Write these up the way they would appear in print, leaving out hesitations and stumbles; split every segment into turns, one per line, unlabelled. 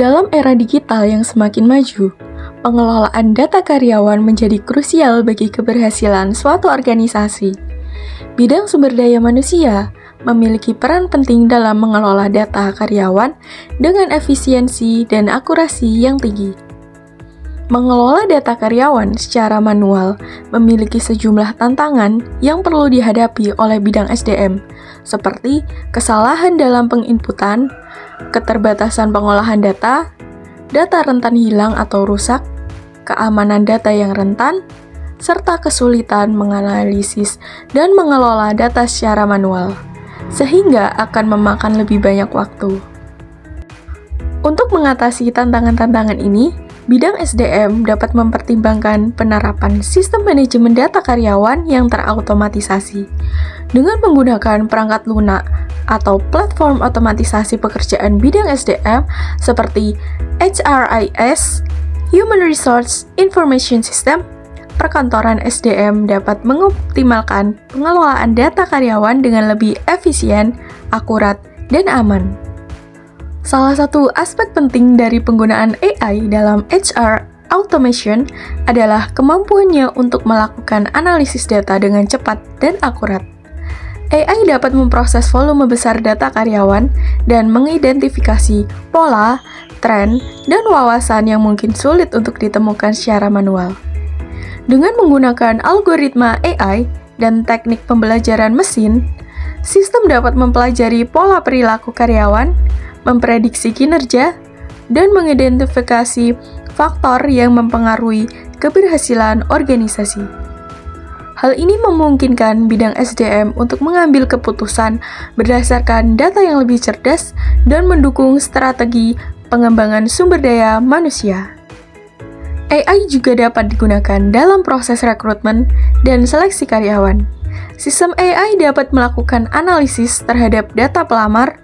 Dalam era digital yang semakin maju, pengelolaan data karyawan menjadi krusial bagi keberhasilan suatu organisasi. Bidang sumber daya manusia memiliki peran penting dalam mengelola data karyawan dengan efisiensi dan akurasi yang tinggi. Mengelola data karyawan secara manual memiliki sejumlah tantangan yang perlu dihadapi oleh bidang SDM, seperti kesalahan dalam penginputan, keterbatasan pengolahan data, data rentan hilang atau rusak, keamanan data yang rentan, serta kesulitan menganalisis dan mengelola data secara manual, sehingga akan memakan lebih banyak waktu. Untuk mengatasi tantangan-tantangan ini, bidang SDM dapat mempertimbangkan penerapan sistem manajemen data karyawan yang terautomatisasi dengan menggunakan perangkat lunak atau platform otomatisasi pekerjaan bidang SDM seperti HRIS, Human Resource Information System. Perkantoran SDM dapat mengoptimalkan pengelolaan data karyawan dengan lebih efisien, akurat, dan aman. Salah satu aspek penting dari penggunaan AI dalam HR automation adalah kemampuannya untuk melakukan analisis data dengan cepat dan akurat. AI dapat memproses volume besar data karyawan dan mengidentifikasi pola, tren, dan wawasan yang mungkin sulit untuk ditemukan secara manual. Dengan menggunakan algoritma AI dan teknik pembelajaran mesin, sistem dapat mempelajari pola perilaku karyawan, memprediksi kinerja, dan mengidentifikasi faktor yang mempengaruhi keberhasilan organisasi. Hal ini memungkinkan bidang SDM untuk mengambil keputusan berdasarkan data yang lebih cerdas dan mendukung strategi pengembangan sumber daya manusia. AI juga dapat digunakan dalam proses rekrutmen dan seleksi karyawan. Sistem AI dapat melakukan analisis terhadap data pelamar,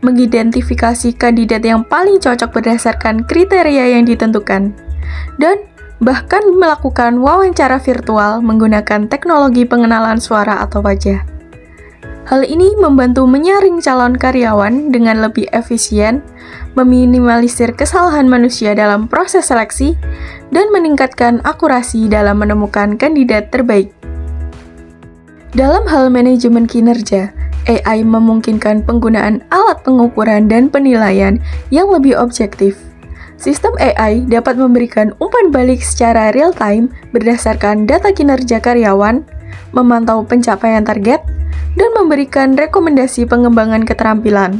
mengidentifikasi kandidat yang paling cocok berdasarkan kriteria yang ditentukan, dan bahkan melakukan wawancara virtual menggunakan teknologi pengenalan suara atau wajah. Hal ini membantu menyaring calon karyawan dengan lebih efisien, meminimalisir kesalahan manusia dalam proses seleksi, dan meningkatkan akurasi dalam menemukan kandidat terbaik. Dalam hal manajemen kinerja, AI memungkinkan penggunaan alat pengukuran dan penilaian yang lebih objektif. Sistem AI dapat memberikan umpan balik secara real-time berdasarkan data kinerja karyawan, memantau pencapaian target, dan memberikan rekomendasi pengembangan keterampilan.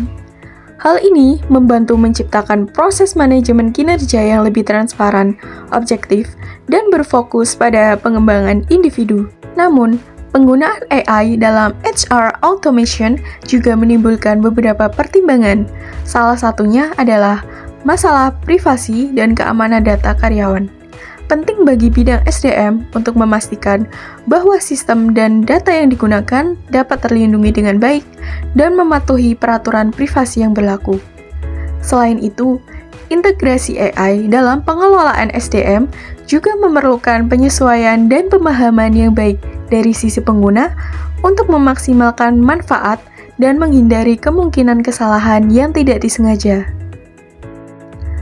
Hal ini membantu menciptakan proses manajemen kinerja yang lebih transparan, objektif, dan berfokus pada pengembangan individu. Namun, penggunaan AI dalam HR automation juga menimbulkan beberapa pertimbangan. Salah satunya adalah masalah privasi dan keamanan data karyawan. Penting bagi bidang SDM untuk memastikan bahwa sistem dan data yang digunakan dapat terlindungi dengan baik dan mematuhi peraturan privasi yang berlaku. Selain itu, integrasi AI dalam pengelolaan SDM juga memerlukan penyesuaian dan pemahaman yang baik dari sisi pengguna untuk memaksimalkan manfaat dan menghindari kemungkinan kesalahan yang tidak disengaja.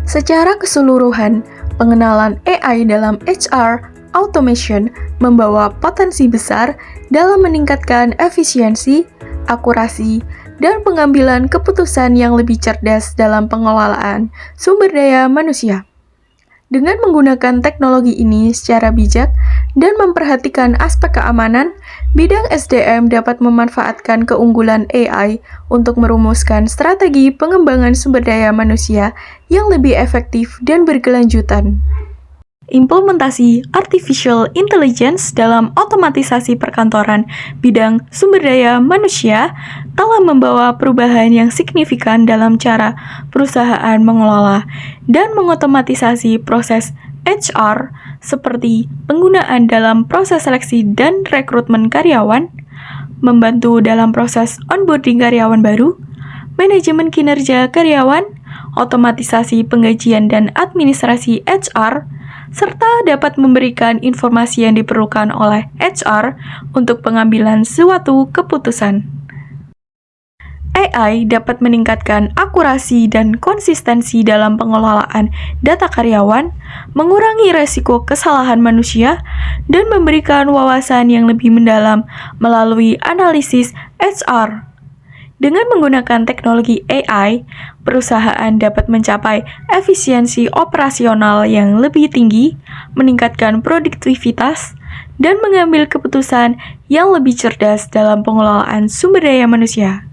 Secara keseluruhan, pengenalan AI dalam HR automation membawa potensi besar dalam meningkatkan efisiensi, akurasi, dan pengambilan keputusan yang lebih cerdas dalam pengelolaan sumber daya manusia. Dengan menggunakan teknologi ini secara bijak dan memperhatikan aspek keamanan, bidang SDM dapat memanfaatkan keunggulan AI untuk merumuskan strategi pengembangan sumber daya manusia yang lebih efektif dan berkelanjutan. Implementasi Artificial Intelligence dalam otomatisasi perkantoran bidang sumber daya manusia telah membawa perubahan yang signifikan dalam cara perusahaan mengelola dan mengotomatisasi proses HR seperti penggunaan dalam proses seleksi dan rekrutmen karyawan, membantu dalam proses onboarding karyawan baru, manajemen kinerja karyawan, otomatisasi penggajian dan administrasi HR, serta dapat memberikan informasi yang diperlukan oleh HR untuk pengambilan suatu keputusan. AI dapat meningkatkan akurasi dan konsistensi dalam pengelolaan data karyawan, mengurangi resiko kesalahan manusia, dan memberikan wawasan yang lebih mendalam melalui analisis HR. Dengan menggunakan teknologi AI, perusahaan dapat mencapai efisiensi operasional yang lebih tinggi, meningkatkan produktivitas, dan mengambil keputusan yang lebih cerdas dalam pengelolaan sumber daya manusia.